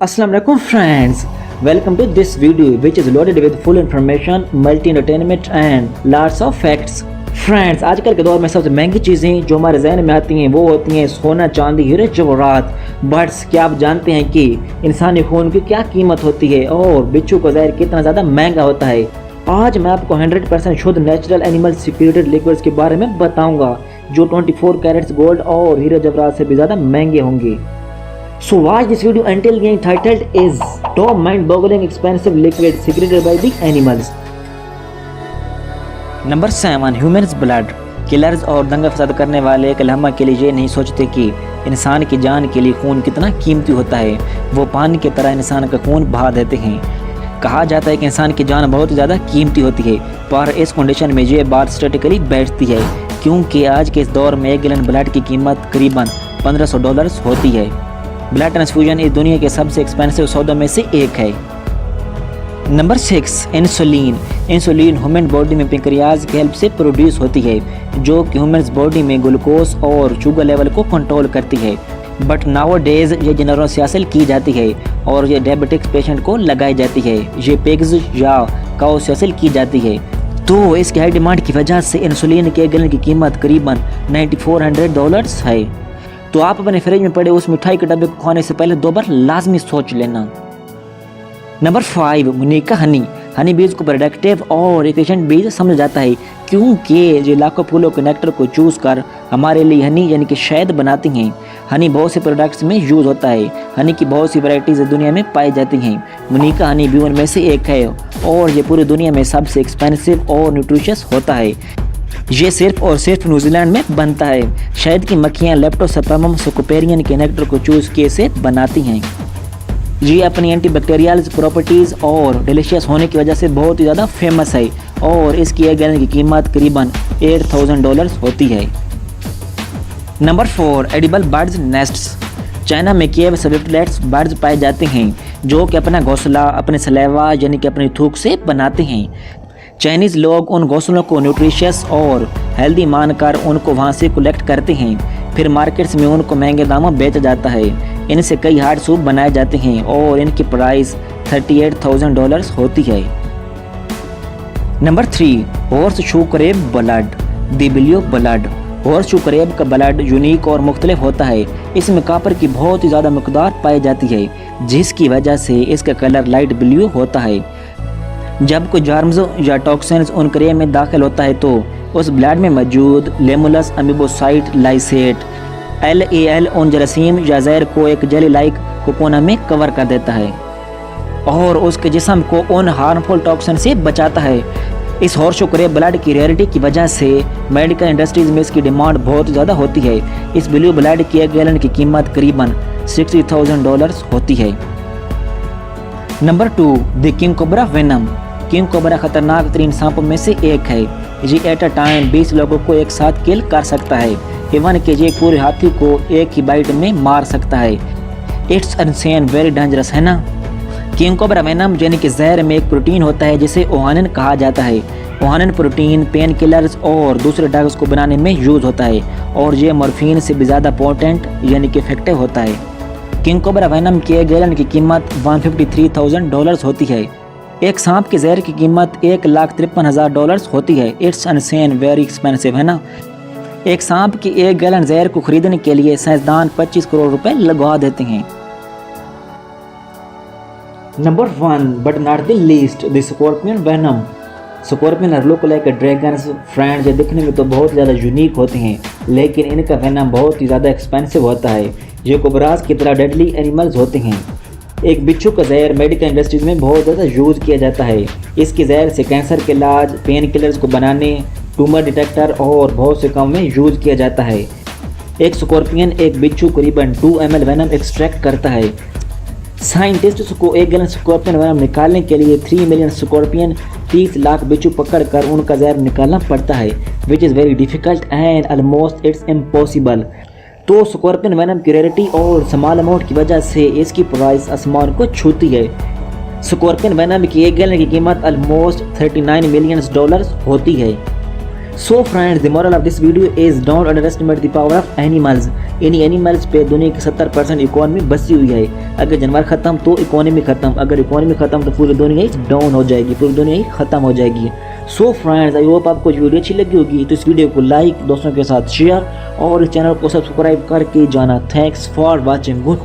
Assalamu alaikum friends. Welcome to this video which is loaded with full information, multi entertainment and lots of facts. Friends, आजकल के दौर में सबसे महंगी चीज़ें जो हमारे जहन में आती हैं वो होती हैं सोना, चांदी, हीरे जवाहरात। बट्स क्या आप जानते हैं कि इंसानी खून की क्या कीमत होती है और बिच्छू का जहर कितना ज़्यादा महंगा होता है। आज मैं आपको 100% शुद्ध नेचुरल एनिमल सिक्योरिटेड लिक्विड्स के बारे में बताऊंगा जो 24 कैरेट्स गोल्ड और हीरे जवाहरात से भी ज़्यादा महंगे होंगे। So watch this video until the end. Titled is Top Mind-Boggling Expensive Liquid Secreted by the Animals. Number 7, humans blood. Killers और दंगा फसाद करने वाले एक लम्हा के लिए ये नहीं सोचते कि इंसान की जान के लिए खून कितना कीमती होता है। वो पानी की तरह इंसान का खून बहा देते हैं। कहा जाता है कि इंसान की जान बहुत ज़्यादा कीमती होती है, पर इस कंडीशन में ये बात स्टैटिकली बैठती है क्योंकि आज के इस दौर में 1 गैलन ब्लड की कीमत करीबन $1500 होती है। ब्लड ट्रांसफ्यूजन इस दुनिया के सबसे एक्सपेंसिव सौदों में से एक है। Number 6, insulin. Insulin human body में पेंक्रियाज की हेल्प से प्रोड्यूस होती है जो कि ह्यूमन बॉडी में ग्लूकोज और शुगर लेवल को कंट्रोल करती है। बट नाउ डेज ये जानवरों से हासिल की जाती है और ये डायबिटिक्स पेशेंट को लगाई जाती है। ये पिग्स या काउ से हासिल की जाती है। तो इसकी हाई डिमांड की वजह से इंसुलिन के 1 गैलन की कीमत करीबन $9400 है। तो आप अपने फ्रिज में पड़े उस मिठाई के डब्बे को खाने से पहले 2 बार लाजमी सोच लेना। नंबर 5, मुनिका हनी। हनी बीज को प्रोडक्टिव और एफिशिएंट बीज समझा जाता है क्योंकि ये लाखों फूलों के नेक्टर को चूज कर हमारे लिए हनी यानी कि शहद बनाती हैं। हनी बहुत से प्रोडक्ट्स में यूज होता है। हनी की बहुत सी वैरायटीज दुनिया में पाई जाती हैं। मुनिका हनी भी उनमें से एक है और ये पूरी दुनिया में सबसे एक्सपेंसिव और न्यूट्रिशियस होता है। ये सिर्फ और सिर्फ न्यूजीलैंड में बनता है। शहद की मक्खियाँ लेप्टोस्पिरम सुकोपेरियन के नेक्टर को चूज किए से बनाती हैं। ये अपनी एंटीबैक्टीरियल प्रॉपर्टीज़ और डिलीशियस होने की वजह से बहुत ही ज़्यादा फेमस है और इसकी 1 गैलन की कीमत करीबन $8000 होती है। Number 4, edible birds nests. China में केव स्विफ्टलेट्स बर्ड्स पाए जाते हैं जो कि अपना घोंसला अपने सलेवा यानी कि अपनी थूक से बनाते हैं। चाइनीज़ लोग उन घोंसलों को न्यूट्रिशियस और हेल्दी मानकर उनको वहाँ से कलेक्ट करते हैं, फिर मार्केट्स में उनको महंगे दामों में बेचा जाता है। इनसे कई हार्ड सूप बनाए जाते हैं और इनकी प्राइस $38,000 होती है। नंबर 3, हॉर्स शू करेब ब्लड। दिबिलियो ब्लड। हॉर्स शू करेब का ब्लड यूनिक और मुख्तलिफ होता है। इसमें कॉपर की बहुत ही ज़्यादा मकदार पाई जाती है जिसकी वजह से इसका कलर लाइट ब्लू होता है। जब कोई जर्म्स या टॉक्सिन्स उन करेब में दाखिल होता है तो उस ब्लड में मौजूद लेमुलस अमीबोसाइट लाइसेट LAL उन जरासीम या जहर को एक जेली लाइक कोकोना में कवर कर देता है और उसके जिस्म को उन हार्मफुल टॉक्सिन से बचाता है। इस हॉर्स शू करेब ब्लड की रेयरिटी की वजह से मेडिकल इंडस्ट्रीज में इसकी डिमांड बहुत ज़्यादा होती है। इस ब्लू ब्लड की 1 गैलन की कीमत करीबन $60,000 होती है। Number 2, the king cobra venom. King cobra खतरनाक तरीन सांपों में से एक है। ये एट अ टाइम 20 लोगों को एक साथ किल कर सकता है। इवन के ये पूरे हाथी को एक ही बाइट में मार सकता है। इट्स अनसेन वेरी डेंजरस है ना। किंग कोबरा वेनम यानी कि जहर में एक प्रोटीन होता है जिसे ओहानिन कहा जाता है। ओहानिन प्रोटीन पेन किलर्स और दूसरे ड्रग्स को बनाने में यूज होता है और ये मॉर्फिन से भी ज़्यादा पोटेंट यानी कि इफेक्टिव होता है। किंग कोबरा वेनम के 1 गैलन की कीमत $153,000 होती है। एक सांप के जहर की कीमत $1,53,000 होती है। इट्स अनसेन वेरी एक्सपेंसिव है ना। एक सांप की 1 गैलन जहर को खरीदने के लिए साइंसदान 25 करोड़ रुपए लगा देते हैं। Number 1, but not the least, the scorpion venom. Scorpion look like dragons friends. ये दिखने में तो बहुत ज़्यादा यूनिक होते हैं लेकिन इनका वेनम बहुत ही ज़्यादा एक्सपेंसिव होता है। ये कोबराज की तरह डेडली एनिमल्स होते हैं। एक बिच्छू का जहर मेडिकल इंडस्ट्रीज में बहुत ज़्यादा यूज़ किया जाता है। इसके जहर से कैंसर के इलाज, पेन किलर्स को बनाने, ट्यूमर डिटेक्टर और बहुत से काम में यूज़ किया जाता है। एक स्कॉर्पियन एक बिच्छू करीबन 2 ml वेनम एक्सट्रैक्ट करता है। साइंटिस्ट्स को 1 गैलन स्कॉर्पियन वेनम निकालने के लिए 3 मिलियन स्कॉर्पियन 30 लाख बिच्छू पकड़कर उनका जहर निकालना पड़ता है which is very difficult and almost it's impossible. तो स्कॉर्पियन वेनम की रेयरिटी और स्मॉल अमाउंट की वजह से इसकी प्राइस आसमान को छूती है। स्कॉर्पियन वेनम की 1 गैलन की कीमत ऑलमोस्ट $39 मिलियन होती है। So friends, the moral of this video is don't underestimate the power of animals. यानी एनिमल्स पे दुनिया की 70% इकोनॉमी बसी हुई है. अगर जानवर खत्म तो इकोनॉमी खत्म, अगर इकोनॉमी खत्म तो पूरी दुनिया ही डाउन हो जाएगी, पूरी दुनिया ही खत्म हो जाएगी. सो फ्रेंड्स, आई होप आपको वीडियो अच्छी लगी होगी. तो इस वीडियो को लाइक, दोस्तों के साथ शेयर और इस चैनल को सब्सक्राइब करके जाना. Thanks for watching. गुड